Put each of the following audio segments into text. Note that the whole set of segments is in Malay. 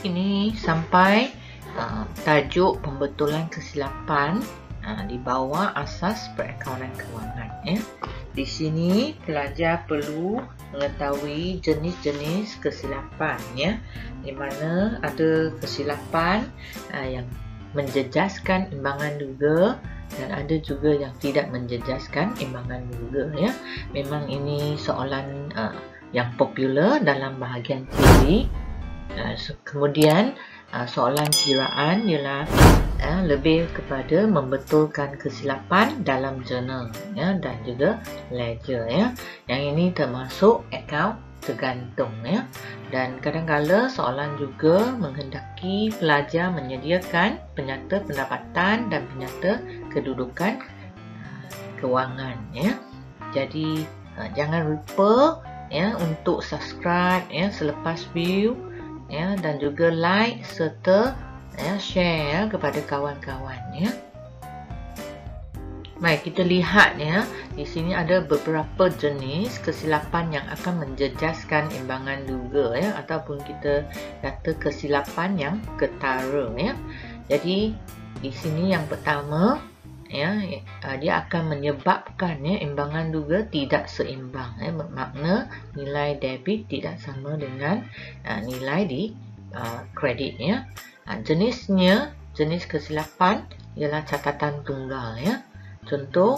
ini sampai tajuk pembetulan kesilapan di bawah asas perakaunan kewangan. Di sini pelajar perlu mengetahui jenis-jenis kesilapan, di mana ada kesilapan yang menjejaskan imbangan duga dan ada juga yang tidak menjejaskan imbangan duga. Memang ini soalan yang popular dalam bahagian teori. Kemudian soalan kiraan ialah lebih kepada membetulkan kesilapan dalam jurnal dan juga ledger. Yang ini termasuk akaun tergantung. Dan kadang-kadang soalan juga menghendaki pelajar menyediakan penyata pendapatan dan penyata kedudukan kewangan. Jadi jangan lupa untuk subscribe selepas view, dan juga like serta share kepada kawan-kawan. Baik, kita lihat di sini ada beberapa jenis kesilapan yang akan menjejaskan imbangan duga ataupun kita kata kesilapan yang ketara. Jadi di sini yang pertama dia akan menyebabkan imbangan duga tidak seimbang. Bermakna nilai debit tidak sama dengan nilai di kredit. Jenis kesilapan ialah catatan tunggal. Contoh,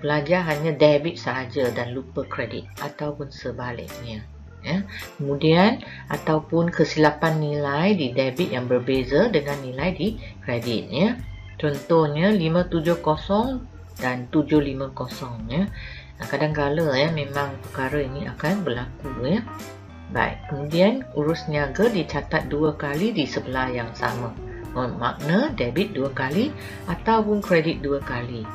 pelajar hanya debit sahaja dan lupa kredit ataupun sebaliknya. Kemudian ataupun kesilapan nilai di debit yang berbeza dengan nilai di kredit. Contohnya 570 dan 750. Kadang-kala memang perkara ini akan berlaku. Baik, kemudian urus niaga dicatat 2 kali di sebelah yang sama. Makna debit 2 kali ataupun kredit 2 kali.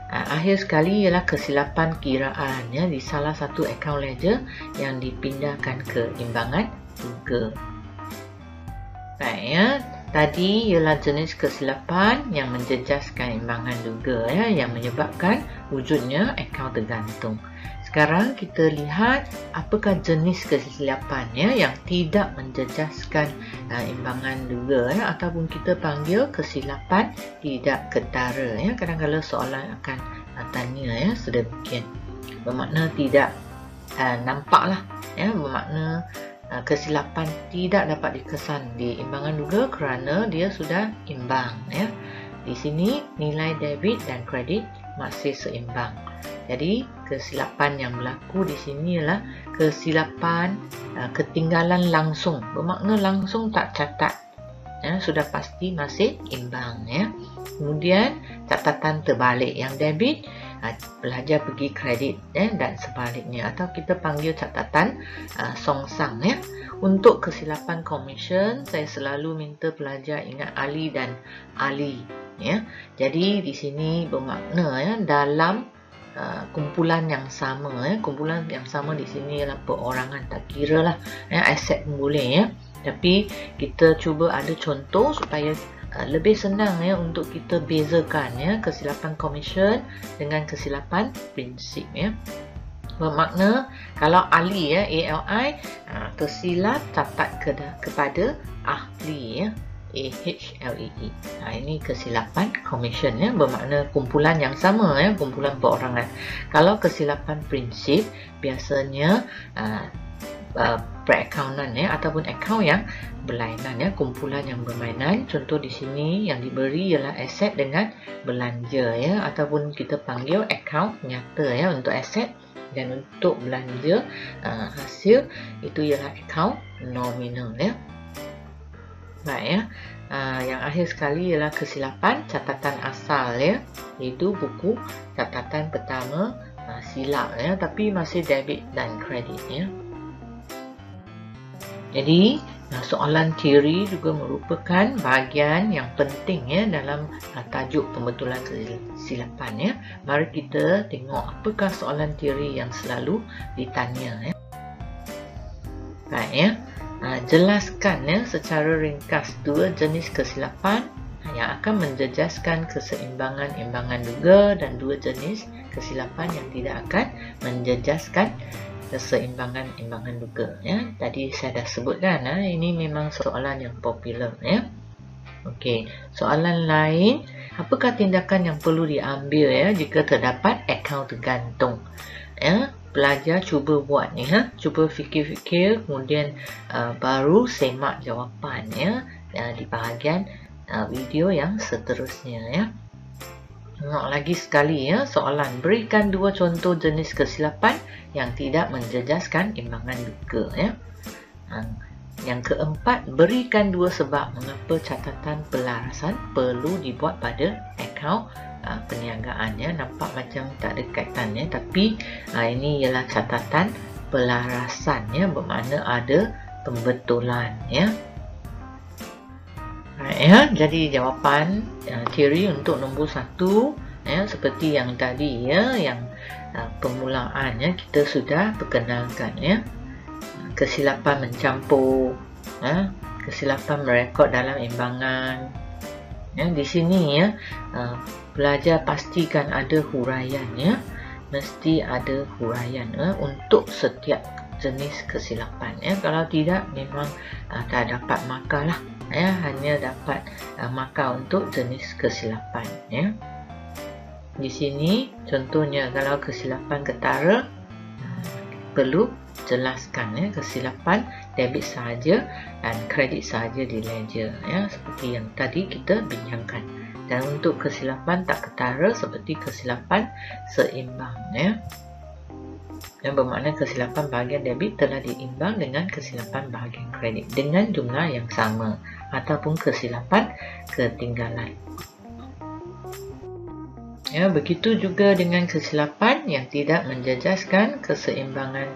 Akhir sekali ialah kesilapan kiraan di salah satu akaun ledger yang dipindahkan ke imbangan duga. Baik, tadi ialah jenis kesilapan yang menjejaskan imbangan duga yang menyebabkan wujudnya akaun tergantung. Sekarang kita lihat apakah jenis kesilapan yang tidak menjejaskan imbangan duga ataupun kita panggil kesilapan tidak ketara. Kadang-kadang soalan akan tanya sedemikian. Bermakna tidak nampaklah. Bermakna kesilapan tidak dapat dikesan di imbangan duga kerana dia sudah imbang. Di sini nilai debit dan kredit masih seimbang. Jadi kesilapan yang berlaku di sini ialah kesilapan ketinggalan langsung. Bermakna langsung tak catat. Sudah pasti masih imbang. Kemudian catatan terbalik yang debit, pelajar pergi kredit dan sebaliknya, atau kita panggil catatan songsang. Untuk kesilapan komisen, saya selalu minta pelajar ingat Ali dan Ali. Jadi di sini bermakna dalam kumpulan yang sama. Kumpulan yang sama di sini ialah perorangan, tak kira lah aset pun boleh. Tapi kita cuba ada contoh supaya lebih senang untuk kita bezakan kesilapan komisen dengan kesilapan prinsip. Bermakna kalau Ali ALI tersilap catat kepada ahli AHLEE. Ini kesilapan komisen bermakna kumpulan yang sama, kumpulan perorangan. Kalau kesilapan prinsip biasanya perakaunan ataupun akaun yang berlainan, kumpulan yang berlainan. Contoh di sini yang diberi ialah aset dengan belanja ataupun kita panggil akaun nyata untuk aset, dan untuk belanja hasil itu ialah akaun nominal. Baik, yang akhir sekali ialah kesilapan catatan asal, iaitu buku catatan pertama silap tapi masih debit dan kredit. Jadi soalan teori juga merupakan bahagian yang penting dalam tajuk pembetulan kesilapan. Mari kita tengok apakah soalan teori yang selalu ditanya. Baik, jelaskan secara ringkas 2 jenis kesilapan yang akan menjejaskan keseimbangan imbangan duga dan 2 jenis kesilapan yang tidak akan menjejaskan keseimbangan imbangan duga ya. Tadi saya dah sebutkan ini memang soalan yang popular ya. Okey, soalan lain, apakah tindakan yang perlu diambil ya jika terdapat akaun tergantung? Ya, pelajar cuba buat ni cuba fikir-fikir kemudian baru semak jawapan ya di bahagian video yang seterusnya ya. Tengok lagi sekali ya soalan, berikan dua contoh jenis kesilapan yang tidak menjejaskan imbangan duga ya. Yang keempat, berikan dua sebab mengapa catatan pelarasan perlu dibuat pada akaun perniagaan ya. Nampak macam tak ada kaitan ya, tapi ini ialah catatan pelarasan ya, bermakna ada pembetulan ya. Ya, jadi jawapan teori untuk nombor 1 ya, seperti yang tadi ya, yang permulaan ya, kita sudah perkenalkan ya. Kesilapan mencampur, kesilapan merekod dalam imbangan. Ya, di sini ya, pelajar pastikan ada huraian ya, mesti ada huraian untuk setiap jenis kesilapan ya. Kalau tidak memang tak dapat markah lah ya, hanya dapat markah untuk jenis kesilapan ya. Di sini contohnya kalau kesilapan ketara, perlu jelaskan ya, kesilapan debit sahaja dan kredit sahaja di ledger ya, seperti yang tadi kita bincangkan. Dan untuk kesilapan tak ketara seperti kesilapan seimbang ya, yang bermakna kesilapan bahagian debit telah diimbang dengan kesilapan bahagian kredit dengan jumlah yang sama, ataupun kesilapan ketinggalan. Ya, begitu juga dengan kesilapan yang tidak menjejaskan keseimbangan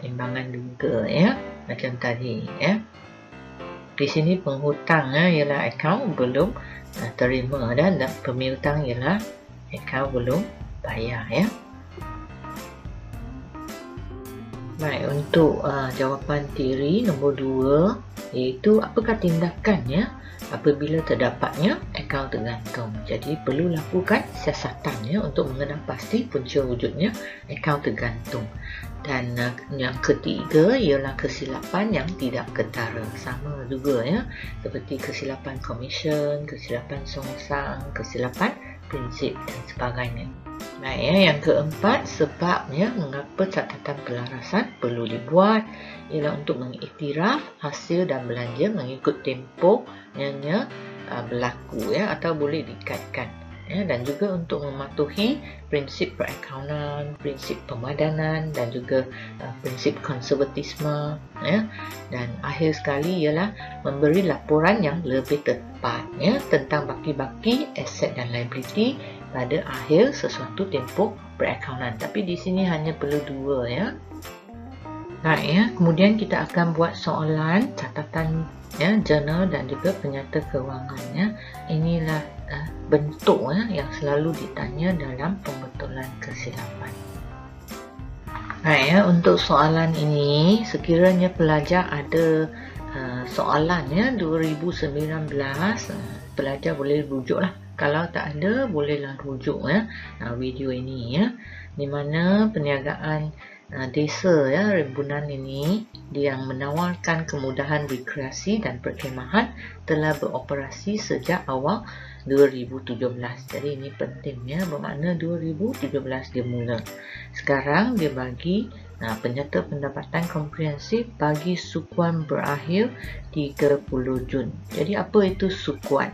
imbangan duga ya, macam tadi ya. Di sini penghutang ialah akaun belum terima dan pemiutang ialah akaun belum bayar ya. Baik, untuk jawapan teori nombor 2, iaitu apakah tindakan ya apabila terdapatnya akaun tergantung. Jadi perlu lakukan siasatan ya untuk mengenal pasti punca wujudnya akaun tergantung. Dan yang ketiga ialah kesilapan yang tidak ketara, sama juga ya, seperti kesilapan komisen, kesilapan songsang, kesilapan prinsip dan sebagainya. Baik ya, yang keempat, sebabnya mengapa catatan pelarasan perlu dibuat ialah untuk mengiktiraf hasil dan belanja mengikut tempoh yang berlaku ya, atau boleh dikaitkan ya, dan juga untuk mematuhi prinsip perakaunan, prinsip pemadanan dan juga prinsip konservatisme ya. Dan akhir sekali ialah memberi laporan yang lebih tepat ya tentang baki-baki aset dan liability pada akhir sesuatu tempoh perakaunan. Tapi di sini hanya perlu 2 ya. Baik ya, kemudian kita akan buat soalan catatan ya, jurnal dan juga penyata kewangan ya. Inilah bentuk yang selalu ditanya dalam pembetulan kesilapan. Baik ya, untuk soalan ini sekiranya pelajar ada soalan ya 2019, pelajar boleh rujuklah. Kalau tak ada, bolehlah rujuk ya video ini ya, di mana perniagaan desa ya Rembunan ini yang menawarkan kemudahan rekreasi dan perkhemahan telah beroperasi sejak awal 2017. Jadi ini penting ya, bermakna 2017 dia mula. Sekarang dia bagi penyata pendapatan komprehensif bagi sukuan berakhir 30 Jun. Jadi apa itu sukuan?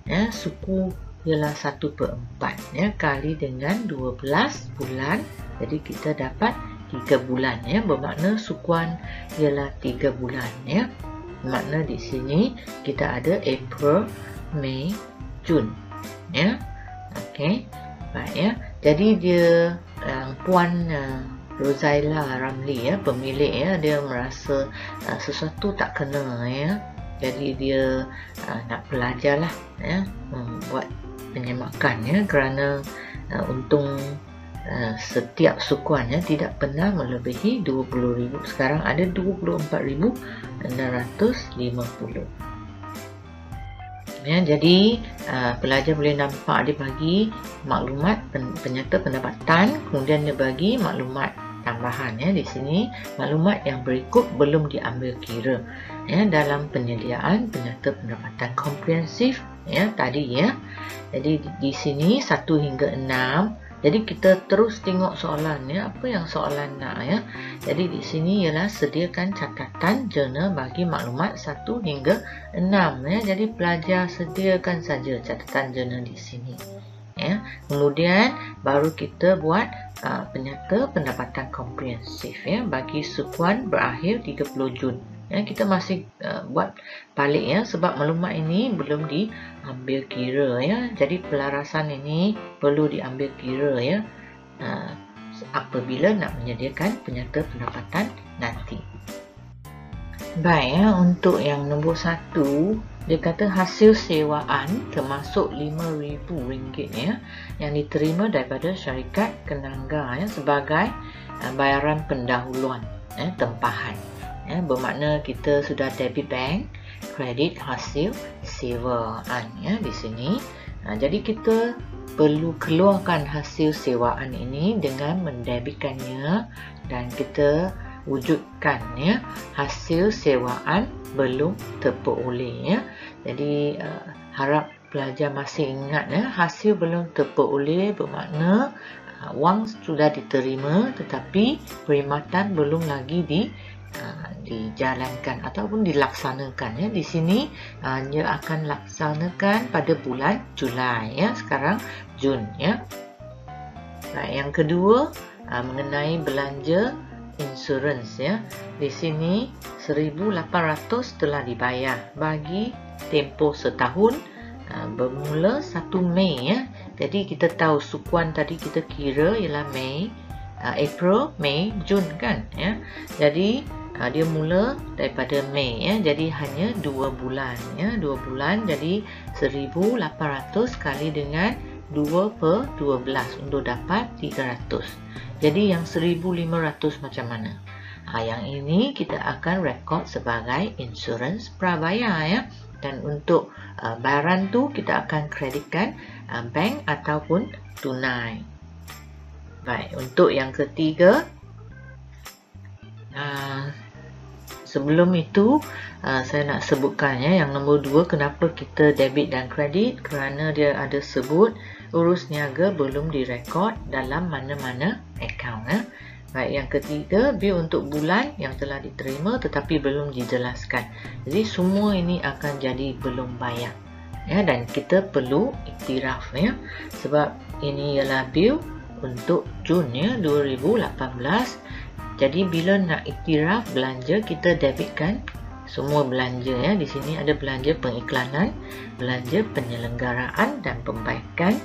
Ya, suku ialah 1/4 ya, kali dengan 12 bulan. Jadi kita dapat 3 bulan ya, bermakna sukuan ialah 3 bulan ya. Makna di sini kita ada April, Mei, Jun ya. Okey. Baik ya. Jadi dia Puan Rozaila Ramli ya, pemilik ya, dia merasa sesuatu tak kena ya. Jadi dia nak belajar lah ya, buat penyemakan ya, kerana untung setiap sukuannya tidak pernah melebihi 20,000. Sekarang ada 24,650 ya. Jadi pelajar boleh nampak dia bagi maklumat penyata pendapatan, kemudian dia bagi maklumat tambahan ya. Di sini maklumat yang berikut belum diambil kira ya dalam penyediaan penyata pendapatan komprehensif ya tadi ya. Jadi di sini 1 hingga 6. Jadi kita terus tengok soalan ya, apa yang soalan nak ya. Jadi di sini ialah sediakan catatan jurnal bagi maklumat 1 hingga 6 ya. Jadi pelajar sediakan saja catatan jurnal di sini ya. Kemudian baru kita buat penyata pendapatan komprehensif ya bagi sukuan berakhir 30 Jun. Ya, kita masih buat balik ya sebab maklumat ini belum diambil kira ya. Jadi pelarasan ini perlu diambil kira ya apabila nak menyediakan penyata pendapatan nanti. Baik ya, untuk yang nombor 1 dia kata hasil sewaan termasuk RM5,000 ya yang diterima daripada syarikat kenanggar ya sebagai bayaran pendahuluan ya, tempahan. Ya, bermakna kita sudah debit bank, kredit hasil sewaan ya di sini. Jadi kita perlu keluarkan hasil sewaan ini dengan mendebitkannya dan kita wujudkan ya hasil sewaan belum terperoleh ya. Jadi harap pelajar masih ingat ya, hasil belum terperoleh bermakna wang sudah diterima tetapi perkhidmatan belum lagi dijalankan ataupun dilaksanakan ya. Di sini dia akan laksanakan pada bulan Julai ya, sekarang Jun ya. Baik, yang kedua mengenai belanja insurans ya. Di sini 1,800 telah dibayar bagi tempoh setahun bermula 1 Mei ya. Jadi kita tahu sukuan tadi kita kira ialah Mei, April, Mei, Jun kan ya. Jadi dia mula daripada Mei ya. Jadi hanya 2 bulan ya, 2 bulan. Jadi 1,800 kali dengan 2/12 untuk dapat 300. Jadi yang 1,500 macam mana? Yang ini kita akan rekod sebagai insurans prabayar ya. Dan untuk bayaran tu kita akan kreditkan bank ataupun tunai. Baik, untuk yang ketiga sebelum itu saya nak sebutkan ya, yang nombor 2 kenapa kita debit dan kredit, kerana dia ada sebut urus niaga belum direkod dalam mana-mana akaun ya. Baik, yang ketiga bil untuk bulan yang telah diterima tetapi belum dijelaskan. Jadi semua ini akan jadi belum bayar ya, dan kita perlu iktiraf ya sebab ini ialah bil untuk Jun ya 2018. Jadi bila nak iktiraf belanja kita debitkan semua belanja ya. Di sini ada belanja pengiklanan, belanja penyelenggaraan dan pembaikan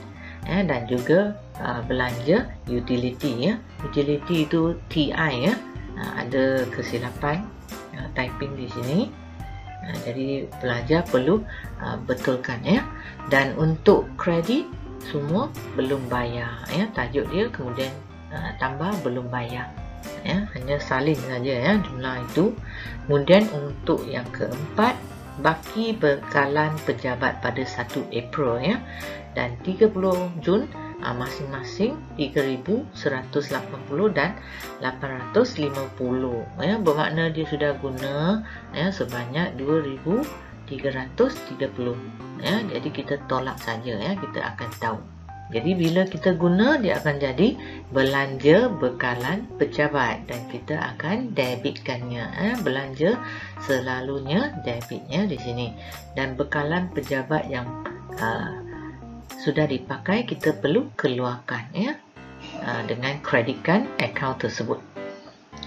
ya, dan juga belanja utility ya. Utility itu TI ya. Ada kesilapan typing di sini. Jadi pelajar perlu betulkan ya. Dan untuk kredit semua belum bayar ya. Tajuk dia kemudian tambah belum bayar. Ya, hanya salin saja ya jumlah itu. Kemudian untuk yang keempat, baki bekalan pejabat pada 1 April ya dan 30 Jun masing-masing 3,180 dan 850 ya, bermakna dia sudah guna ya sebanyak 2,330 ya. Jadi kita tolak saja ya, kita akan tahu. Jadi bila kita guna dia akan jadi belanja bekalan pejabat dan kita akan debitkannya belanja selalunya debitnya di sini, dan bekalan pejabat yang sudah dipakai kita perlu keluarkan ya dengan kreditkan akaun tersebut.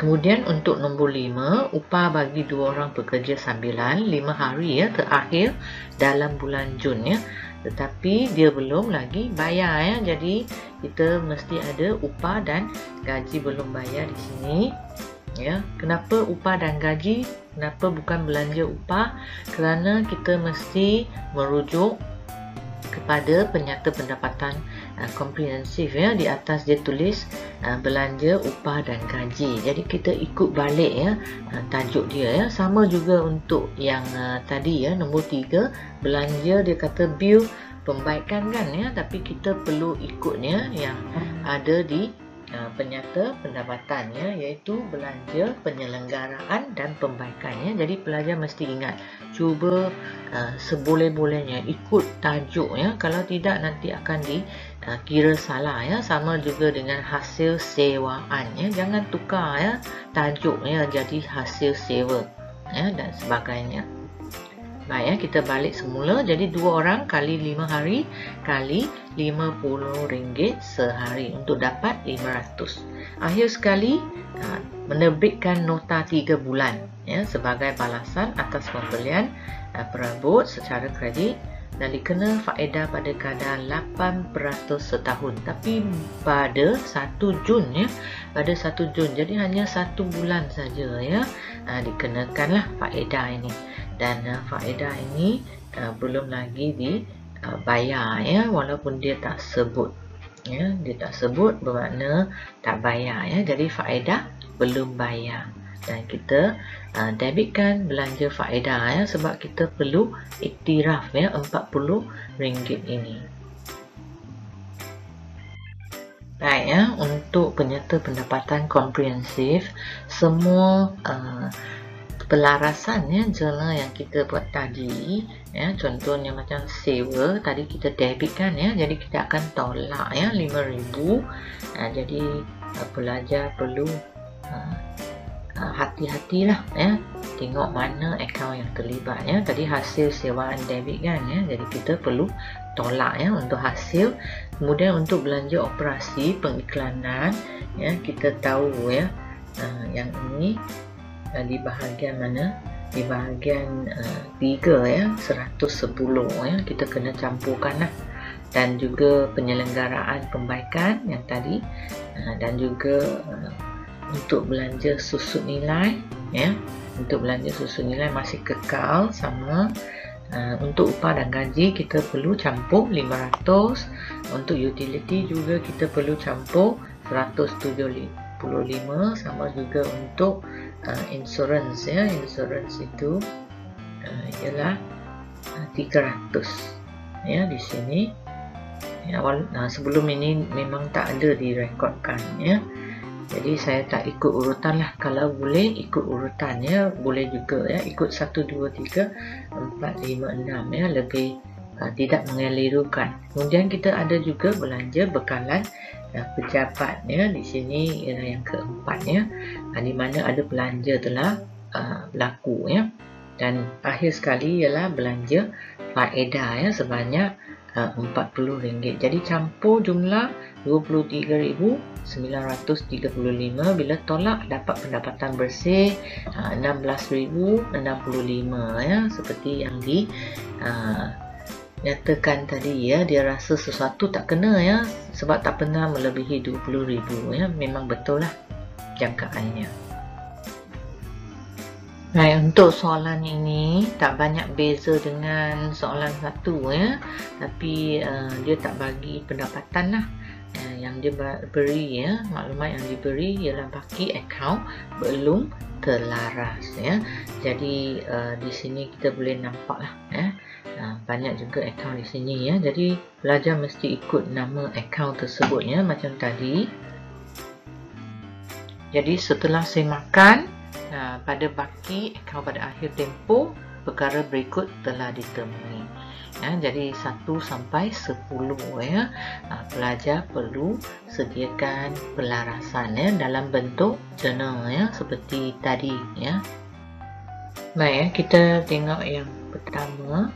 Kemudian untuk nombor 5, upah bagi 2 orang pekerja sambilan 5 hari ya terakhir dalam bulan Jun ya. Tetapi dia belum lagi bayar ya. Jadi kita mesti ada upah dan gaji belum bayar di sini ya. Kenapa upah dan gaji? Kenapa bukan belanja upah? Kerana kita mesti merujuk kepada penyata pendapatan komprehensif ya. Di atas dia tulis belanja upah dan gaji. Jadi kita ikut balik ya tajuk dia ya. Sama juga untuk yang tadi ya nombor 3, belanja dia kata bil pembaikan kan ya, tapi kita perlu ikutnya yang ada di penyata pendapatannya, iaitu belanja penyelenggaraan dan pembaikannya. Jadi pelajar mesti ingat, cuba seboleh-bolehnya ikut tajuk ya, kalau tidak nanti akan dikira salah ya. Sama juga dengan hasil sewaan ya, jangan tukar ya tajuk ya jadi hasil sewa ya dan sebagainya. Baik ya, kita balik semula. Jadi 2 orang kali 5 hari kali RM50 sehari untuk dapat 500. Akhir sekali menerbitkan nota 3 bulan ya sebagai balasan atas pembelian perabot secara kredit dan dikena faedah pada kadar 8% setahun. Tapi pada 1 Jun ya, pada 1 Jun, jadi hanya 1 bulan saja ya dikenakanlah faedah ini. Dan faedah ini belum lagi dibayar ya, walaupun dia tak sebut ya, dia tak sebut bermakna tak bayar ya. Jadi faedah belum bayar dan kita debitkan belanja faedah ya, sebab kita perlu iktiraf ya RM40 ini. Baik ya, untuk penyerta pendapatan komprehensif, semua pelarasan ya jurnal yang kita buat tadi ya, contohnya macam sewa tadi kita debitkan ya, jadi kita akan tolak ya RM5,000. Jadi pelajar perlu hati-hatilah ya, tengok mana akaun yang terlibat ya. Tadi hasil sewaan debit kan ya, jadi kita perlu tolak ya untuk hasil. Kemudian untuk belanja operasi pengiklanan ya, kita tahu ya yang ini di bahagian mana? Di bahagian 3 ya, 110 ya, kita kena campurkan lah. Dan juga penyelenggaraan pembaikan yang tadi, dan juga untuk belanja susun nilai ya, untuk belanja susun nilai masih kekal sama. Untuk upah dan gaji kita perlu campur 500, untuk utility juga kita perlu campur 175, sama juga untuk insurans ya, insurans itu ialah 300 ya di sini ya. Sebelum ini memang tak ada direkodkan ya, jadi saya tak ikut urutan lah. Kalau boleh ikut urutan ya, boleh juga ya, ikut 1, 2, 3, 4, 5, 6 ya, lebih tidak mengelirukan. Kemudian kita ada juga belanja bekalan pejabat ya, di sini ialah yang keempat ya, di mana ada belanja telah berlaku ya. Dan akhir sekali ialah belanja faedah ya sebanyak RM40. Jadi campur jumlah RM23,935, bila tolak dapat pendapatan bersih RM16,065 ya, seperti yang nyatakan tadi ya. Dia rasa sesuatu tak kena ya, sebab tak pernah melebihi RM20,000 ya. Memang betul lah jangkaannya. Baik, untuk soalan ini tak banyak beza dengan soalan 1 ya, tapi dia tak bagi pendapatan lah. Yang dia beri ya, maklumat yang diberi ialah baki akaun belum terlaras ya. Jadi di sini kita boleh nampak lah ya, banyak juga akaun di sini ya. Jadi pelajar mesti ikut nama akaun tersebut ya, macam tadi. Jadi setelah semakan pada baki akaun pada akhir tempoh, perkara berikut telah ditemui ya. Jadi 1 sampai 10 ya, pelajar perlu sediakan pelarasan ya dalam bentuk jurnal ya, seperti tadi ya. Baik ya, kita tengok yang pertama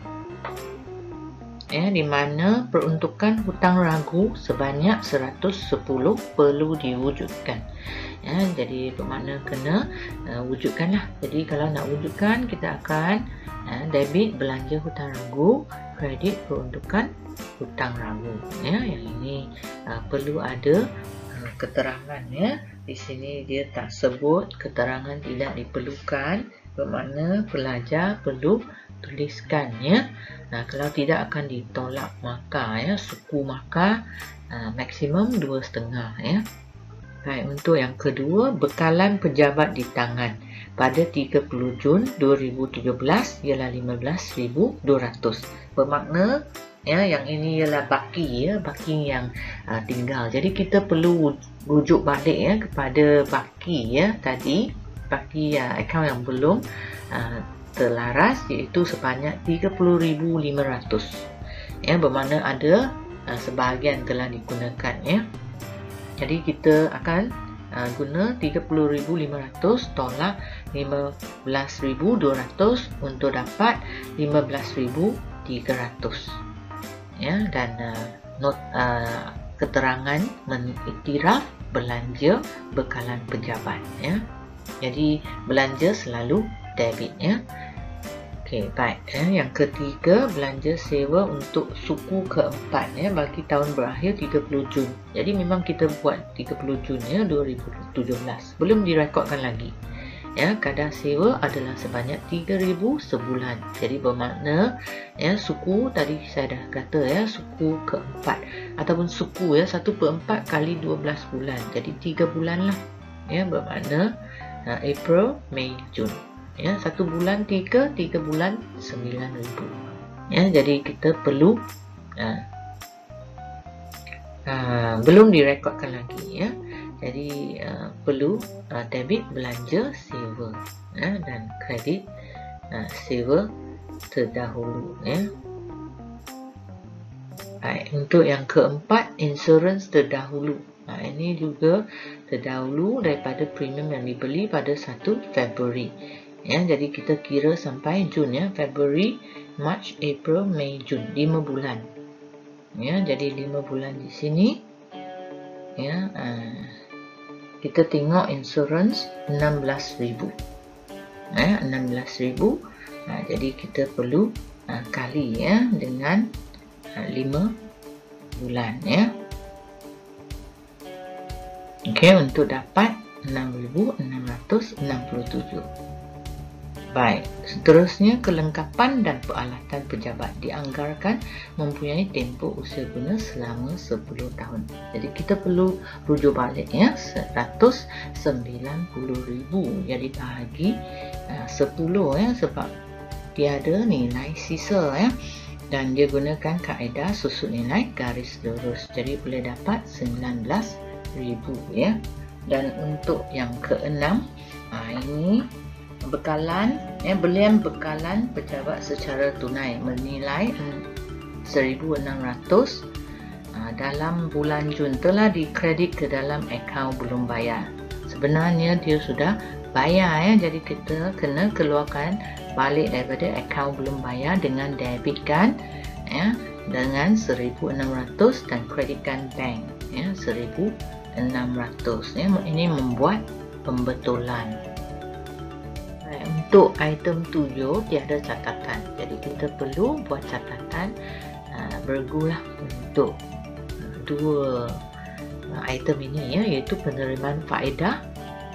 ya, di mana peruntukan hutang ragu sebanyak 110 perlu diwujudkan ya. Jadi bermakna kena wujudkanlah. Jadi kalau nak wujudkan, kita akan debit belanja hutang ragu, kredit peruntukan hutang ragu ya. Yang ini perlu ada keterangan ya. Di sini dia tak sebut, keterangan tidak diperlukan, bermakna pelajar perlu tuliskan ya. Kalau tidak akan ditolak maka ya, suku maka maksimum 2,5 ya. Baik, untuk yang kedua, bekalan pejabat di tangan pada 30 Jun 2017 ialah 15,200. Bermakna Ya, yang ini ialah baki ya, baki yang tinggal. Jadi kita perlu rujuk balik ya kepada baki ya tadi, baki akaun yang belum terlaras, iaitu sebanyak 30,500. Ya, bermakna ada sebahagian telah digunakan ya. Jadi kita akan guna 30,500 tolak 15,200 untuk dapat 15,300 ya. Dan keterangan mengiktiraf belanja bekalan pejabat ya. Jadi belanja selalu debit ya. Okey, baik. Yang ketiga, belanja sewa untuk suku keempat ya, bagi tahun berakhir 30 Jun. Jadi memang kita buat 30 Jun ya 2017. Belum direkodkan lagi. Ya, kadar sewa adalah sebanyak 3,000 sebulan. Jadi bermakna ya, suku tadi saya dah kata ya, suku keempat ataupun suku ya 1/4 kali 12 bulan. Jadi 3 bulan lah. Ya, bermakna April, Mei, Jun. Ya, 1 bulan 3 bulan 9,000. Ya, jadi kita perlu belum direkodkan lagi ya. Jadi perlu debit belanja sewa ya, dan kredit sewa terdahulu ya. Baik, untuk yang keempat, insurans terdahulu. Ini juga terdahulu daripada premium yang dibeli pada 1 Februari. Ya, jadi kita kira sampai Jun ya, Februari, March, April, Mei, Jun, 5 bulan. Ya, jadi 5 bulan di sini. Ya, kita tengok insurans 16,000. 16,000. Jadi kita perlu kali ya dengan 5 bulan ya. Okey, untuk dapat 6,667. Baik, seterusnya kelengkapan dan peralatan pejabat dianggarkan mempunyai tempoh usia guna selama 10 tahun. Jadi kita perlu rujuk balik ya, 190,000 jadi bahagi 10 ya, sebab tiada nilai sisa ya. Dan dia gunakan kaedah susut nilai garis lurus. Jadi boleh dapat 19,000 ya. Dan untuk yang keenam, ini bekalan belian bekalan pejabat secara tunai bernilai 1,600 dalam bulan Jun telah dikredit ke dalam akaun belum bayar. Sebenarnya dia sudah bayar ya, jadi kita kena keluarkan balik daripada akaun belum bayar dengan debitkan ya dengan 1,600 dan kreditkan bank ya 1,600 ya. Ini membuat pembetulan. Untuk item 7 tiada catatan, jadi kita perlu buat catatan bergulah untuk dua item ini ya, iaitu penerimaan faedah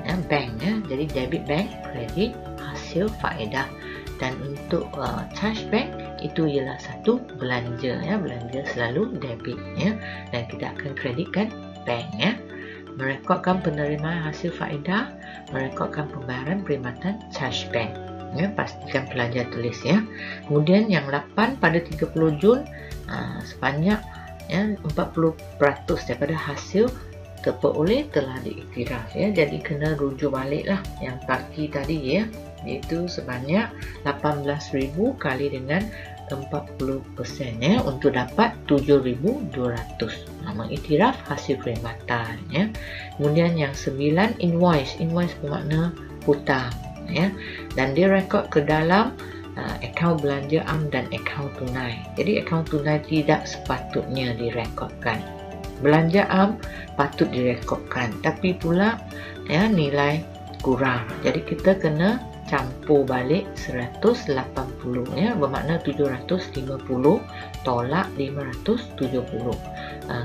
ya, bank ya, jadi debit bank, kredit hasil faedah. Dan untuk charge bank itu ialah satu belanja ya, belanja selalu debit ya, dan kita akan kreditkan bank ya. Merekodkan penerimaan hasil faedah, merekodkan pembayaran perkhidmatan charge bank ya, pastikan pelajar tulis ya. Kemudian yang 8 pada 30 Jun sebanyak ya 40% daripada hasil terperoleh telah diiktiraf ya. Jadi kena rujuk balik lah yang baki tadi ya, iaitu sebanyak 18,000 kali dengan 40% ya, untuk dapat 7,200. Mengiktiraf hasil perkhidmatan ya. Kemudian yang 9, invoice bermakna hutang ya, dan dia rekod ke dalam akaun belanja am dan akaun tunai. Jadi akaun tunai tidak sepatutnya direkodkan. Belanja am patut direkodkan, tapi pula ya nilai kurang. Jadi kita kena campur balik 180 ya, bermakna 750 tolak 570.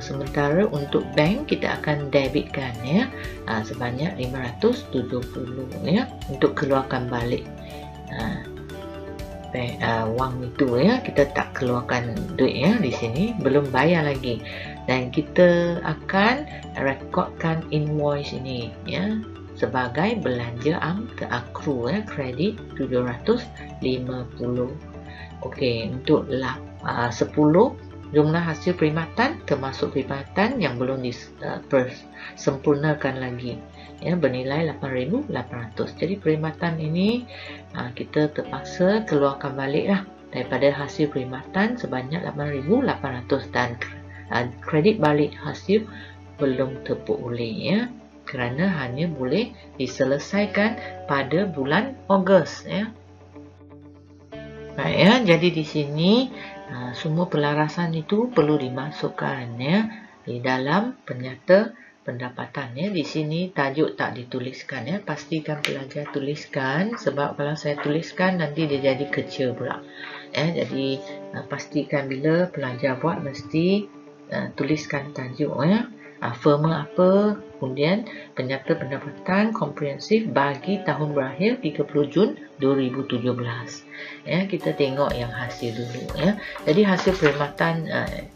Sementara untuk bank kita akan debitkan ya sebanyak 570 ya, untuk keluarkan balik wang itu ya. Kita tak keluarkan duit ya di sini, belum bayar lagi, dan kita akan rekodkan invoice ini ya sebagai belanja am terakru ya, kredit 750. Okey, untuk 10 jumlah hasil perkhidmatan termasuk perkhidmatan yang belum disempurnakan lagi, ya, bernilai 8,800. Jadi perkhidmatan ini kita terpaksa keluarkan balik lah daripada hasil perkhidmatan sebanyak 8,800 dan kredit balik hasil belum terperoleh, ya, kerana hanya boleh diselesaikan pada bulan Ogos, ya. Baik, ya, jadi di sini semua pelarasan itu perlu dimasukkan, ya, di dalam penyata pendapatan, ya. Di sini tajuk tak dituliskan, ya. Pastikan pelajar tuliskan, sebab kalau saya tuliskan nanti dia jadi kecil pula, ya. Jadi pastikan bila pelajar buat mesti tuliskan tajuk, ya. Firma apa, kemudian penyata pendapatan komprehensif bagi tahun berakhir 30 Jun 2017. Ya, kita tengok yang hasil dulu, ya. Jadi hasil perkhidmatan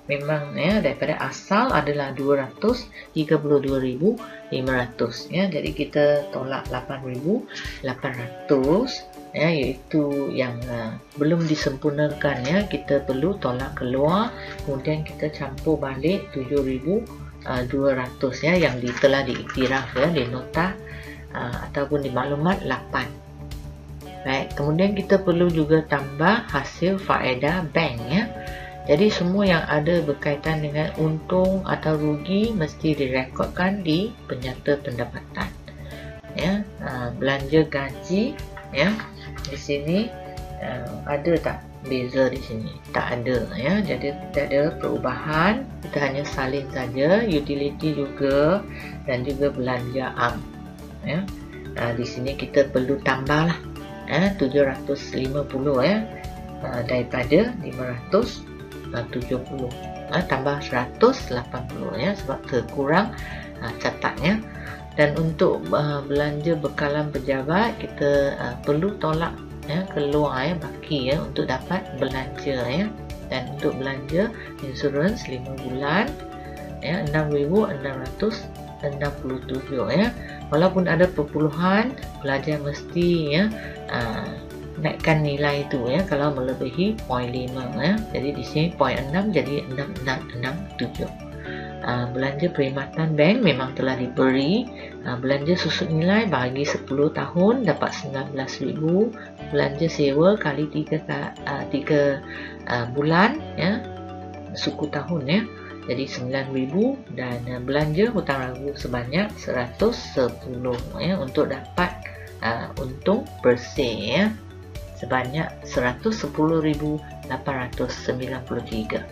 memang, ya, daripada asal adalah 232,500, ya. Jadi kita tolak 8,800, ya, iaitu yang belum disempurnakan, ya. Kita perlu tolak keluar, kemudian kita campur balik 7,200, ya, yang telah diiktiraf, ya, di nota ataupun di maklumat 8. Baik, kemudian kita perlu juga tambah hasil faedah bank, ya. Jadi semua yang ada berkaitan dengan untung atau rugi mesti direkodkan di penyata pendapatan, ya. Belanja gaji, ya, di sini ada tak beza di sini? Tak ada, ya. Jadi tidak ada perubahan, kita hanya salin saja. Utility juga dan juga belanja am, ya. Di sini kita perlu tambahlah 750, ya, daripada 570, tambah 180, ya, sebab terkurang catatnya. Dan untuk belanja bekalan pejabat kita perlu tolak, ya, keluar, ya, baki, ya, untuk dapat belanja, ya. Dan untuk belanja insurans 5 bulan, ya, 6,667, ya. Walaupun ada perpuluhan, pelajar mesti, ya, naikkan nilai itu, ya, kalau melebihi 0.5, ya. Jadi di sini 0.6 jadi 6,667. Belanja perkhidmatan bank memang telah diberi. Belanja susut nilai bagi 10 tahun dapat 19,000. Belanja sewa kali 3 bulan, ya, suku tahun, ya, jadi 9,000. Dan belanja hutang ragu sebanyak 110, ya, untuk dapat untung bersih, ya, sebanyak 110,893.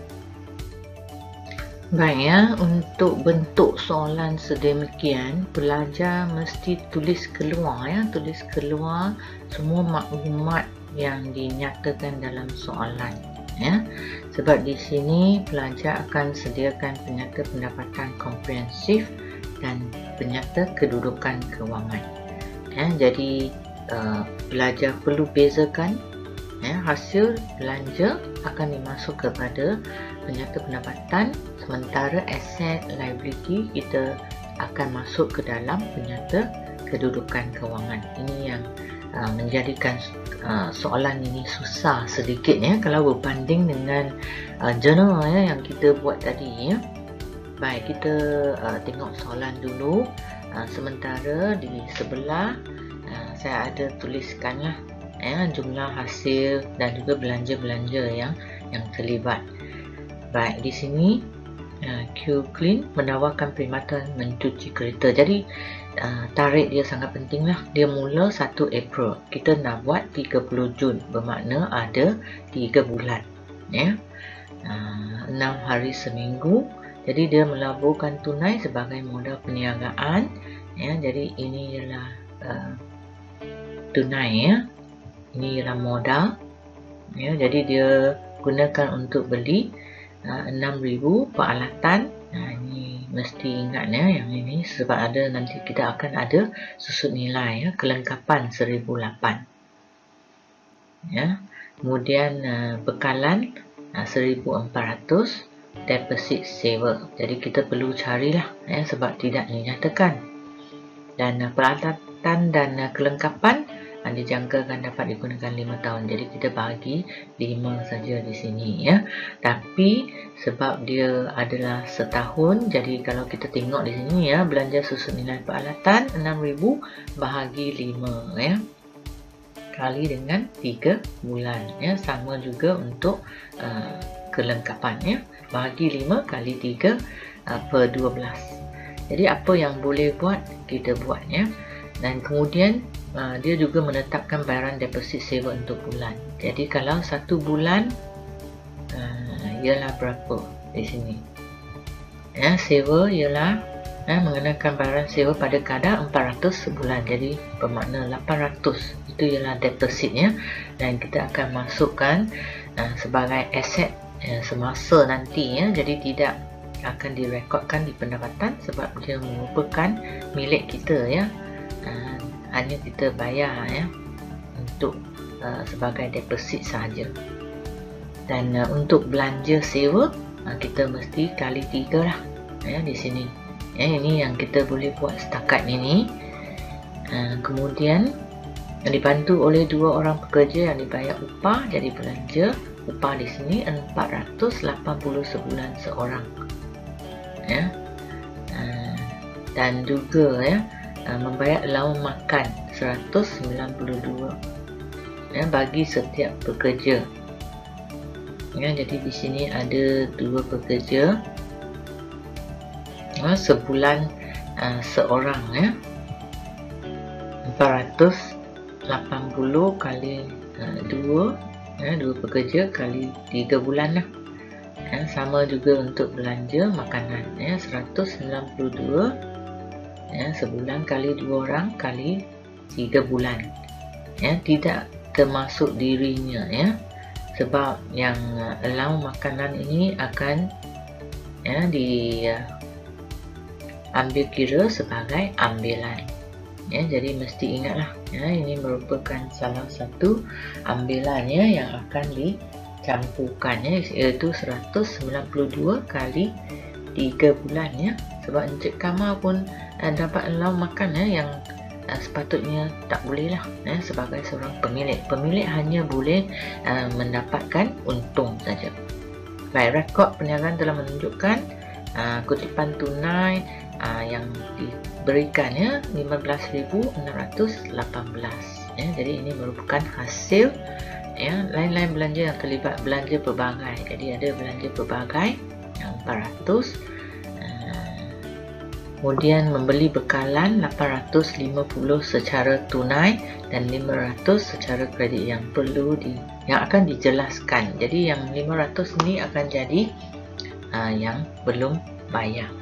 Baik, ya, untuk bentuk soalan sedemikian pelajar mesti tulis keluar, ya, tulis keluar semua maklumat yang dinyatakan dalam soalan, ya. Sebab di sini pelajar akan sediakan penyata pendapatan komprehensif dan penyata kedudukan kewangan, ya. Jadi pelajar perlu bezakan, ya, hasil belanja akan dimasuk kepada penyata pendapatan, sementara aset liability kita akan masuk ke dalam penyata kedudukan kewangan. Ini yang menjadikan soalan ini susah sedikit, ya, kalau berbanding dengan journal, ya, yang kita buat tadi, ya. Baik, kita tengok soalan dulu. Sementara di sebelah saya ada tuliskanlah, ya, jumlah hasil dan juga belanja-belanja yang terlibat. Baik, di sini Q Clean menawarkan perkhidmatan mencuci kereta. Jadi tarikh dia sangat penting lah. Dia mula 1 April. Kita nak buat 30 Jun, bermakna ada 3 bulan, ya. 6 hari seminggu. Jadi dia melaburkan tunai sebagai modal perniagaan, ya. Jadi ini ialah tunai, ya. Ini ialah modal, ya. Jadi dia gunakan untuk beli 6,000 peralatan. Ini mesti ingat, ya, yang ini sebab ada nanti kita akan ada susut nilai, ya, kelengkapan 1,008, ya. Kemudian bekalan 1,400, deposit sewa. Jadi kita perlu carilah, ya, sebab tidak dinyatakan. Dan peralatan dan kelengkapan dijangkakan dapat digunakan 5 tahun. Jadi kita bagi 5 saja di sini ya. Tapi sebab dia adalah setahun, jadi kalau kita tengok di sini ya, belanja susun nilai peralatan 6,000 bahagi 5 ya. Kali dengan 3 bulan ya. Sama juga untuk kelengkapan ya. Bahagi 5 kali 3 per 12. Jadi apa yang boleh buat, kita buat ya. Dan kemudian dia juga menetapkan bayaran deposit saver untuk bulan. Jadi kalau 1 bulan ialah berapa di sini ya, saver ialah mengenakan bayaran saver pada kadar 400 sebulan. Jadi bermakna 800 itu ialah deposit ya. Dan kita akan masukkan sebagai aset semasa nanti ya. Jadi tidak akan direkodkan di pendapatan sebab dia merupakan milik kita ya. Hanya kita bayar ya untuk sebagai deposit sahaja. Dan untuk belanja sewa kita mesti kali 3 lah ya di sini ya. Ini yang kita boleh buat setakat ini. Kemudian dibantu oleh 2 orang pekerja yang dibayar upah, jadi belanja upah di sini 480 sebulan seorang ya. Dan juga ya membayar allowance makan 192 ya bagi setiap pekerja ya. Jadi di sini ada 2 pekerja sebulan seorang ya, 480 kali 2 ya, 2 pekerja kali 3 bulan lah ya. Sama juga untuk belanja makanan ya, 192 ya, sebulan kali 2 orang kali 3 bulan ya. Tidak termasuk dirinya ya, sebab yang allowance makanan ini akan ya diambil kira sebagai ambilan ya. Jadi mesti ingatlah ya, ini merupakan salah satu ambilan ya yang akan dicampurkan ya, iaitu 192 kali 3 bulan ya. Sebab Encik Kamal pun dapat allowance makan ya, yang sepatutnya tak boleh lah ya, sebagai seorang pemilik. Pemilik hanya boleh mendapatkan untung saja. Baik, rekod perniagaan telah menunjukkan kutipan tunai yang diberikan ya 15,618 ya. Jadi ini merupakan hasil ya. Lain-lain belanja yang terlibat belanja pelbagai. Jadi ada belanja pelbagai yang 400, kemudian membeli bekalan 850 secara tunai dan 500 secara kredit yang akan dijelaskan. Jadi yang 500 ini akan jadi yang belum bayar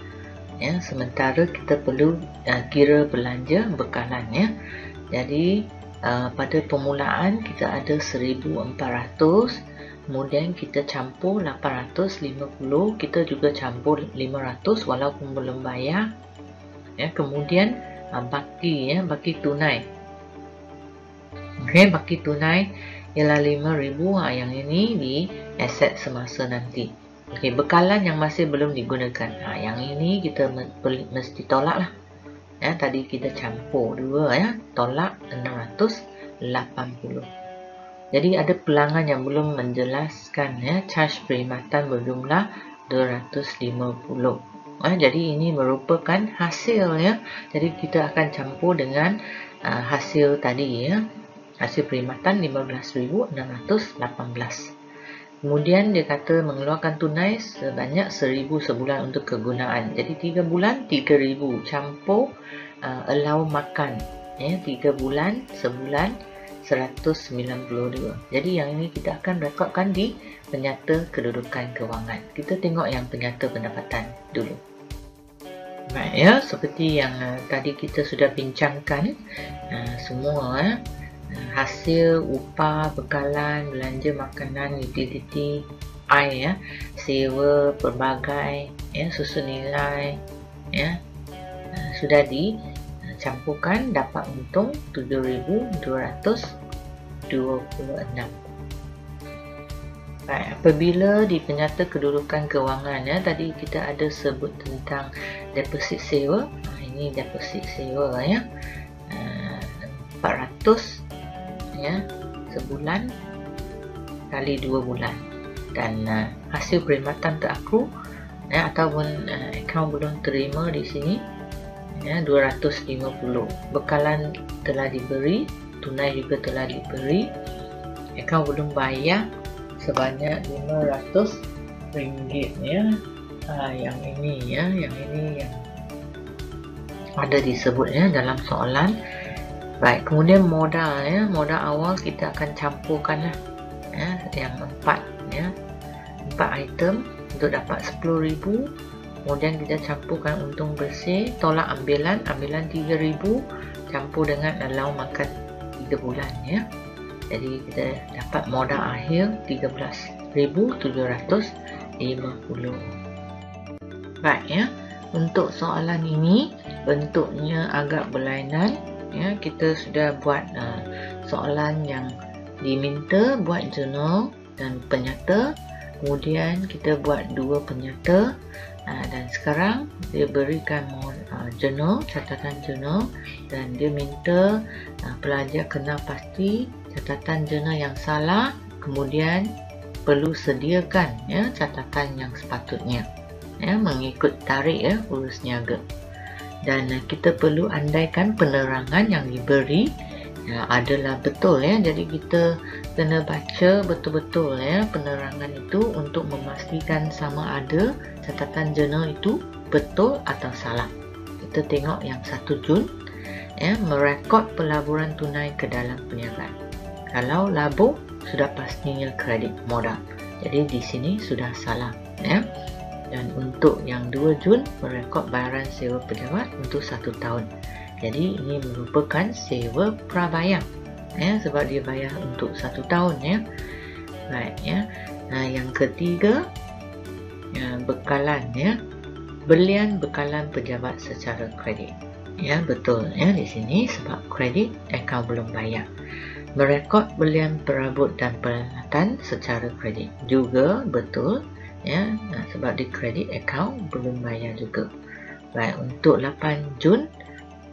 ya. Sementara kita perlu kira belanja bekalan ya. Jadi pada permulaan kita ada 1,400, kemudian kita campur 850, kita juga campur 500 walaupun belum bayar ya. Kemudian baki ya, baki tunai. Okey, baki tunai ialah 5,000. Yang ini di aset semasa nanti. Okey, bekalan yang masih belum digunakan. Yang ini kita mesti tolak lah ya. Tadi kita campur 2 ya, tolak 680. Jadi ada pelanggan yang belum menjelaskan ya, charge perkhidmatan berjumlah 250. Jadi ini merupakan hasil ya. Jadi kita akan campur dengan hasil tadi ya. Hasil perkhidmatan 15,618. Kemudian dia kata mengeluarkan tunai sebanyak 1,000 sebulan untuk kegunaan. Jadi 3 bulan 3,000 campur allowance makan ya, 3 bulan sebulan 192. Jadi yang ini kita akan rekodkan di penyata kedudukan kewangan. Kita tengok yang penyata pendapatan dulu. Baik ya, seperti yang tadi kita sudah bincangkan semua hasil upah, bekalan, belanja makanan, utility, air ya, sewa pelbagai ya, susun nilai ya, sudah dicampurkan, dapat untung 7,226. Baik, apabila di penyata kedudukan kewangan ya, tadi kita ada sebut tentang deposit sewa. Ini deposit sewa ya, 400 ya, sebulan kali 2 bulan, dan hasil perkhidmatan terakhir ya, ataupun akaun belum terima di sini ya, 250. Bekalan telah diberi, tunai juga telah diberi, akaun belum bayar sebanyak RM500 ya. Yang ini ya, yang ada disebutnya dalam soalan. Baik, kemudian modal ya, modal awal kita akan campurkan lah ya, yang 4 ya, 4 item untuk dapat 10,000. Kemudian kita campurkan untung bersih, tolak ambilan 3,000, campur dengan allow makan 3 bulan ya. Jadi kita dapat modal akhir 13,750. Baik ya, untuk soalan ini bentuknya agak berlainan ya. Kita sudah buat soalan yang diminta buat jurnal dan penyata, kemudian kita buat 2 penyata, dan sekarang dia berikan jurnal, catatan jurnal, dan dia minta pelajar kena pasti catatan jurnal yang salah, kemudian perlu sediakan ya catatan yang sepatutnya ya, mengikut tarikh ya, urus niaga. Dan kita perlu andaikan penerangan yang diberi ya, adalah betul ya. Jadi kita kena baca betul-betul ya penerangan itu untuk memastikan sama ada catatan jurnal itu betul atau salah. Kita tengok yang 1 Jun ya, merekod pelaburan tunai ke dalam perniagaan. Kalau labur sudah pastinya kredit modal. Jadi di sini sudah salah ya. Dan untuk yang 2 Jun merekod bayaran sewa pejabat untuk 1 tahun. Jadi ini merupakan sewa prabayar ya, sebab dia bayar untuk 1 tahun ya. Baik ya. Yang ketiga ya, bekalan ya, belian bekalan pejabat secara kredit. Ya, betul ya di sini sebab kredit akaun belum bayar. Merekod belian perabot dan peralatan secara kredit juga betul ya, sebab di kredit akaun belum bayar juga. Baik, untuk 8 Jun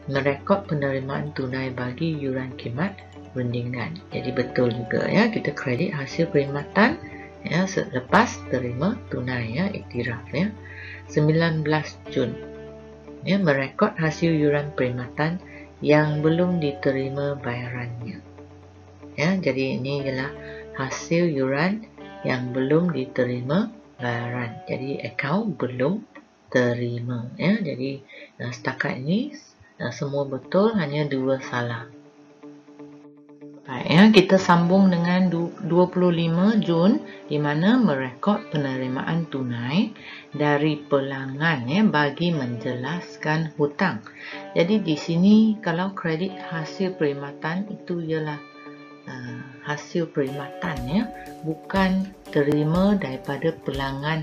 merekod penerimaan tunai bagi yuran khidmat rundingan. Jadi betul juga ya, kita kredit hasil perkhidmatan ya selepas terima tunai ya, iktiraf ya. 19 Jun ya, merekod hasil yuran perkhidmatan yang belum diterima bayarannya ya. Jadi ini ialah hasil yuran yang belum diterima bayaran. Jadi akaun belum terima ya. Jadi setakat ini semua betul, hanya 2 salah. Baik ya, kita sambung dengan 25 Jun di mana merekod penerimaan tunai dari pelanggan ya bagi menjelaskan hutang. Jadi di sini kalau kredit hasil perkhidmatan itu ialah hasil perkhidmatan ya, bukan terima daripada pelanggan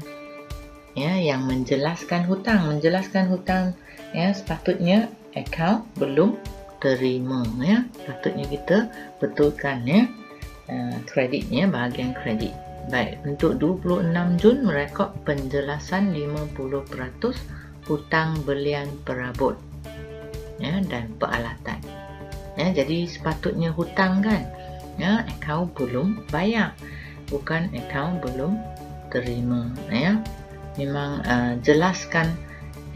ya yang menjelaskan hutang. Menjelaskan hutang ya, sepatutnya akaun belum terima ya, patutnya kita betulkan ya kreditnya, bahagian kredit. Baik, untuk 26 Jun merekod penjelasan 50% hutang belian perabot ya dan peralatan ya. Jadi sepatutnya hutang kan ya, akaun belum bayar, bukan akaun belum terima ya. Memang jelaskan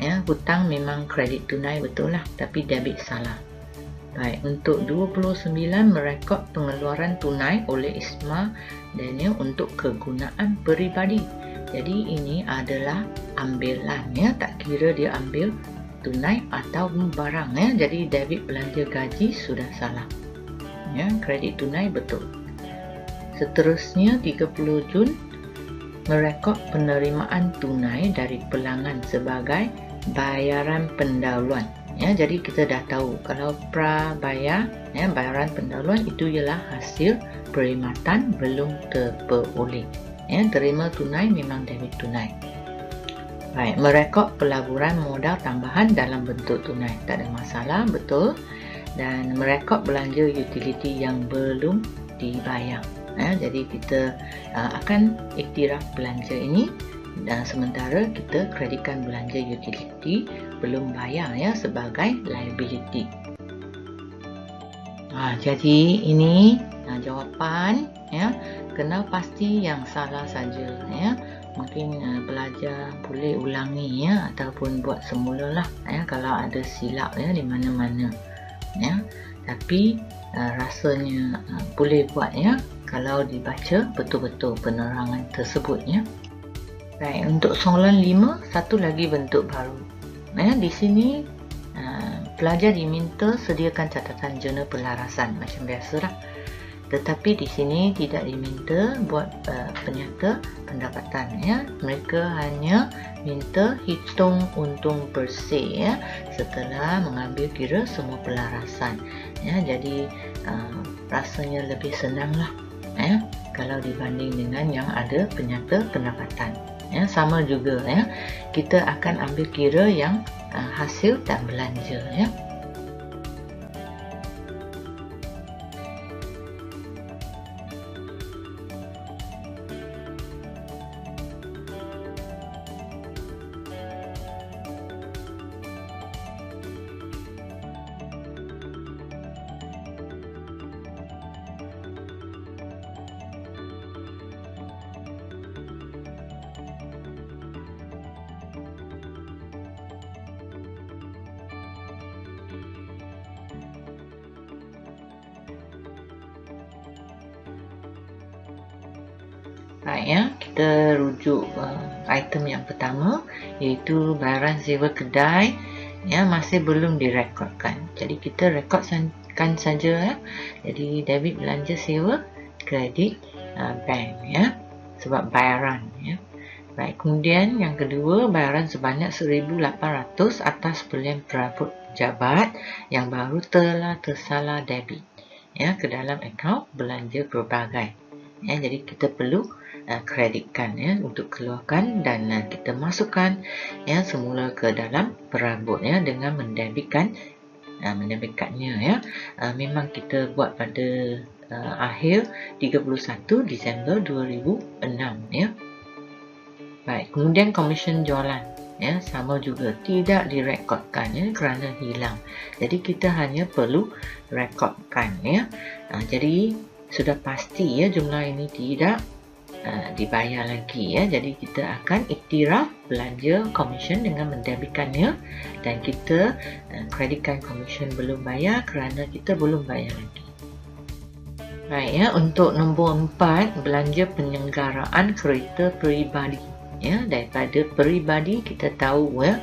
ya, hutang memang kredit tunai betul lah, tapi debit salah. Baik, untuk 29 merekod pengeluaran tunai oleh Isma Daniel untuk kegunaan peribadi. Jadi ini adalah ambilan ya, tak kira dia ambil tunai atau barang ya. Jadi debit belanja gaji sudah salah ya, kredit tunai betul. Seterusnya 30 Jun merekod penerimaan tunai dari pelanggan sebagai bayaran pendahuluan ya. Jadi kita dah tahu kalau prabayar ya, bayaran pendahuluan itu ialah hasil perkhidmatan belum terperoleh ya. Terima tunai memang debit tunai. Baik, merekod pelaburan modal tambahan dalam bentuk tunai, tak ada masalah, betul. Dan merekod belanja utiliti yang belum dibayar ya. Jadi kita akan iktiraf belanja ini, dan sementara kita kreditkan belanja utiliti belum bayar ya sebagai liability. Jadi ini jawapan, ya, kena pasti yang salah saja, ya. Mungkin pelajar boleh ulangi, ya, ataupun buat semula lah, ya, kalau ada silap, ya, di mana-mana, ya. Tapi rasanya boleh buat, ya, kalau dibaca betul-betul penerangan tersebut, ya. Baik, untuk soalan 5, satu lagi bentuk baru. Ya, di sini pelajar diminta sediakan catatan jurnal pelarasan macam biasalah. Tetapi di sini tidak diminta buat penyata pendapatan, ya. Mereka hanya minta hitung untung per se, ya, setelah mengambil kira semua pelarasan, ya. Jadi rasanya lebih senanglah, ya, kalau dibanding dengan yang ada penyata pendapatan, ya. Sama juga, ya, kita akan ambil kira yang hasil dan belanja, ya. Baik, ya, kita rujuk item yang pertama, iaitu bayaran sewa kedai, ya, masih belum direkodkan. Jadi kita rekodkan saja, ya. Jadi debit belanja sewa, kredit bank, ya, sebab bayaran, ya. Baik, kemudian yang kedua, bayaran sebanyak 1,800 atas pilihan perabot pejabat yang baru telah tersalah debit, ya, ke dalam akaun belanja berbagai. Ya, jadi kita perlu kreditkan, ya, untuk keluarkan dan kita masukkan, ya, semula ke dalam perabot, ya, dengan mendebitkannya, ya. Memang kita buat pada akhir 31 Disember 2006, ya. Baik, kemudian komisen jualan, ya, sama juga tidak direkodkan, ya, kerana hilang. Jadi kita hanya perlu rekodkan, ya. Jadi sudah pasti, ya, jumlah ini tidak dibayar lagi, ya. Jadi kita akan iktiraf belanja komisen dengan mendebitkannya dan kita kreditkan komisen belum bayar kerana kita belum bayar lagi. Baik, ya, untuk nombor 4, belanja penyelenggaraan kereta peribadi, ya. Daripada peribadi kita tahu, ya,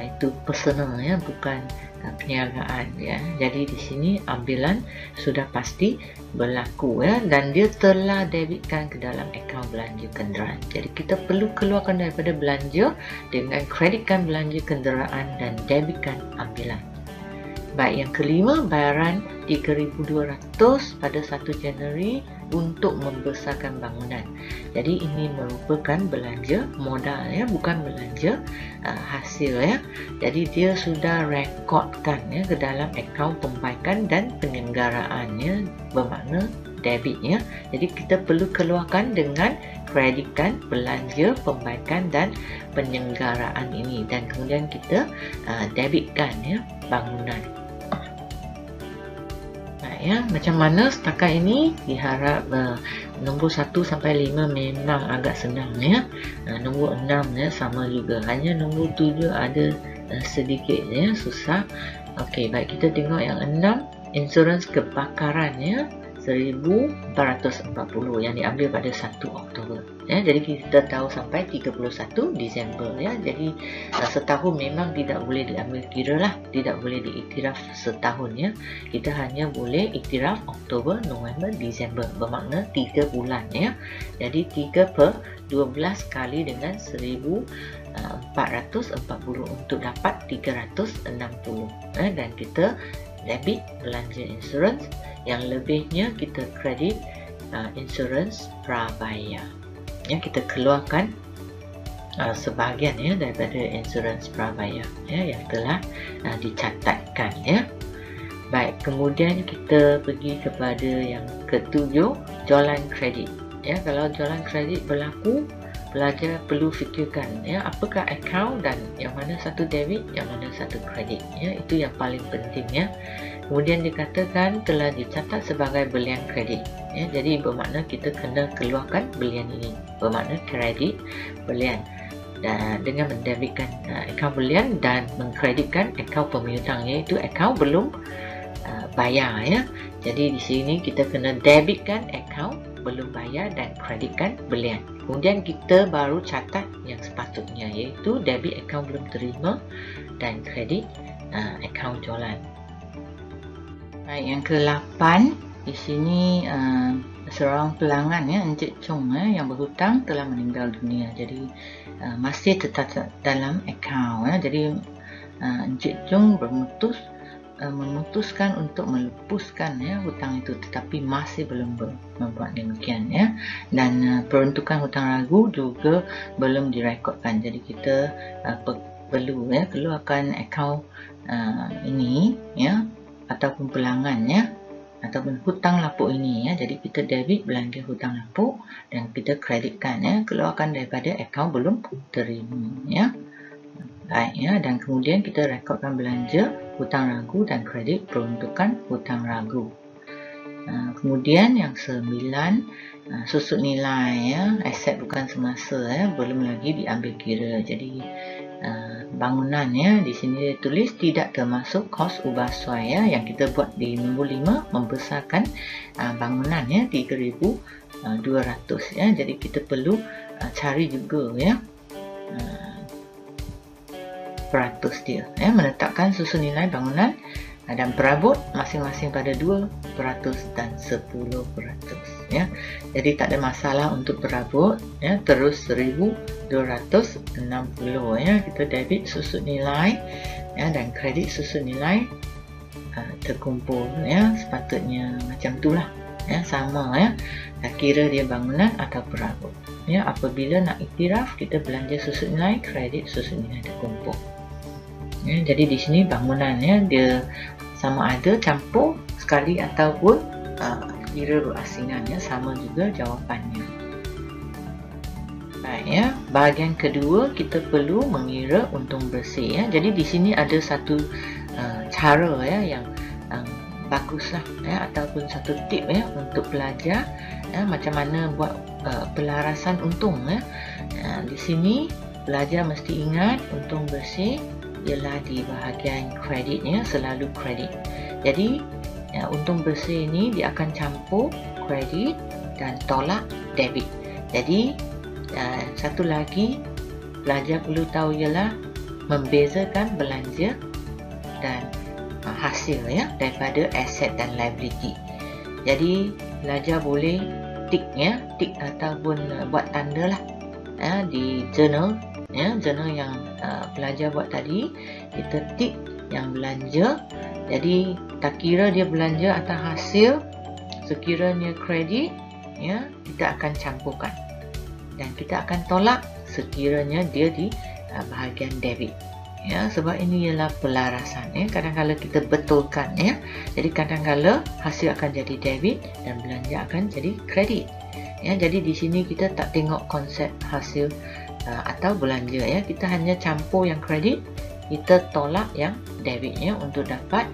itu personal, ya, bukan perniagaan, ya. Jadi di sini ambilan sudah pasti berlaku, ya, dan dia telah debitkan ke dalam akaun belanja kenderaan. Jadi kita perlu keluarkan daripada belanja dengan kreditkan belanja kenderaan dan debitkan ambilan. Baik, yang kelima, bayaran 3,200 pada 1 Januari untuk membesarkan bangunan. Jadi ini merupakan belanja modal, ya, bukan belanja hasil, ya. Jadi dia sudah rekodkan, ya, ke dalam akaun pembaikan dan penyelenggaraannya, bermakna debit, ya. Jadi kita perlu keluarkan dengan kreditkan belanja pembaikan dan penyelenggaraan ini dan kemudian kita debitkan, ya, bangunan. Ya, macam mana setakat ini diharap nombor 1 sampai 5 memang agak senang, ya. Nombor 6, ya, sama juga. Hanya nombor 7 ada sedikit, ya, susah. Okey, baik, kita tengok yang 6, insurans kebakaran, ya, 1,440 yang diambil pada 1 Oktober. Ya, jadi kita tahu sampai 31 Disember, ya. Jadi setahun memang tidak boleh diambil kira lah, tidak boleh diiktiraf setahun, ya. Kita hanya boleh iktiraf Oktober, November, Disember, bermakna 3 bulan, ya. Jadi 3/12 kali dengan 1,440 untuk dapat 360, ya. Dan kita debit belanja insurans, yang lebihnya kita kredit insurans prabayar. Ya, kita keluarkan sebahagian, ya, daripada insurans prabayar, ya, yang telah dicatatkan, ya. Baik, kemudian kita pergi kepada yang ketujuh, jualan kredit. Ya, kalau jualan kredit berlaku, pelajar perlu fikirkan, ya, apakah akaun dan yang mana satu debit, yang mana satu kredit, ya. Itu yang paling penting, ya. Kemudian dikatakan telah dicatat sebagai belian kredit. Ya, jadi bermakna kita kena keluarkan belian ini. Bermakna kredit belian. Dan dengan mendebitkan akaun belian dan mengkreditkan akaun pemiutang, iaitu akaun belum bayar ya. Jadi di sini kita kena debitkan akaun belum bayar dan kreditkan belian. Kemudian kita baru catat yang sepatutnya, iaitu debit akaun belum terima dan kredit akaun jualan. Baik, yang ke-8 di sini seorang pelanggan ya, Encik Chong yang berhutang telah meninggal dunia. Jadi masih tercatat dalam akaun ya. Jadi Encik Chong memutuskan untuk melepaskan ya hutang itu, tetapi masih belum membuat demikian ya. Dan peruntukan hutang ragu juga belum direkodkan. Jadi kita perlu ya keluarkan akaun ini ya, ataupun pelanggan ya, ataupun hutang lapuk ini ya. Jadi kita debit belanja hutang lapuk dan kita kreditkan ya, keluarkan daripada akaun belum terima ya. Baik ya, dan kemudian kita rekodkan belanja hutang ragu dan kredit peruntukan hutang ragu. Kemudian yang 9, susut nilai ya, aset bukan semasa ya, belum lagi diambil kira. Jadi bangunan ya, di sini tulis tidak termasuk kos ubah suai ya, yang kita buat di nombor 5 membesarkan bangunan ya 3,200 ya. Jadi kita perlu cari juga ya peratus dia ya, menetapkan susun nilai bangunan dan perabot masing-masing pada 2% dan 10% ya. Jadi tak ada masalah untuk perabot ya, terus 1,260 ya, kita debit susun nilai ya, dan kredit susun nilai terkumpul ya, sepatutnya macam itulah ya, sama ya, tak kira dia bangunan atau perabot ya. Apabila nak iktiraf, kita belanja susun nilai, kredit susun nilai terkumpul ya. Jadi di sini bangunan ya, dia sama ada campur sekali ataupun kira berasingan ya, sama juga jawapannya. Baik ya, bahagian kedua kita perlu mengira untung bersih ya. Jadi di sini ada satu cara ya yang baguslah ya, ataupun satu tip ya untuk pelajar ya, macam mana buat pelarasan untung ya. Di sini pelajar mesti ingat untung bersih ialah di bahagian kreditnya, selalu kredit. Jadi untung bersih ini dia akan campur kredit dan tolak debit. Jadi satu lagi pelajar perlu tahu ialah membezakan belanja dan hasil ya, daripada aset dan liability. Jadi pelajar boleh tik ya, tik ataupun buat tanda lah ya, di journal ya, journal yang pelajar buat tadi, kita tik yang belanja. Jadi tak kira dia belanja atau hasil, sekiranya kredit ya, kita akan campurkan dan kita akan tolak sekiranya dia di bahagian debit ya. Sebab ini ialah pelarasan ya, kadang-kadang kita betulkan ya. Jadi kadang-kadang hasil akan jadi debit dan belanja akan jadi kredit ya. Jadi di sini kita tak tengok konsep hasil atau belanja ya, kita hanya campur yang kredit, kita tolak yang debitnya untuk dapat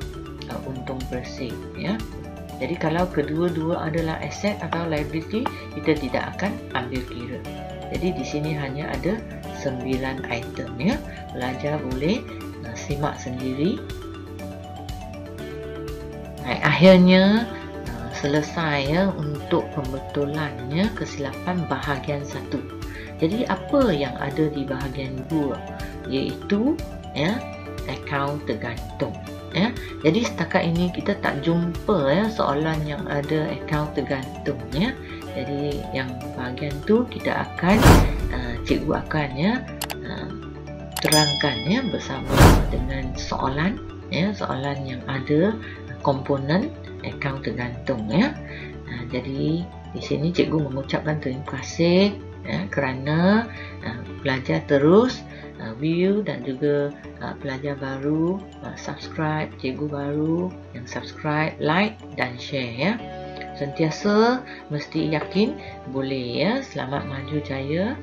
untung bersih ya. Jadi kalau kedua-dua adalah aset atau liability, kita tidak akan ambil kira. Jadi di sini hanya ada 9 item ya. Pelajar boleh simak sendiri. Akhirnya selesai ya untuk pembetulannya kesilapan bahagian 1. Jadi apa yang ada di bahagian 2, iaitu ya akaun tergantung ya. Jadi setakat ini kita tak jumpa ya soalan yang ada akaun tergantung ya. Jadi yang bahagian tu kita akan cikgu akan ya terangkan ya bersama dengan soalan ya, soalan yang ada komponen akaun tergantung ya. Jadi di sini cikgu mengucapkan terima kasih ya, kerana pelajar terus view dan juga pelajar baru subscribe, cikgu baru yang subscribe, like dan share ya. Sentiasa mesti yakin boleh ya. Selamat maju jaya.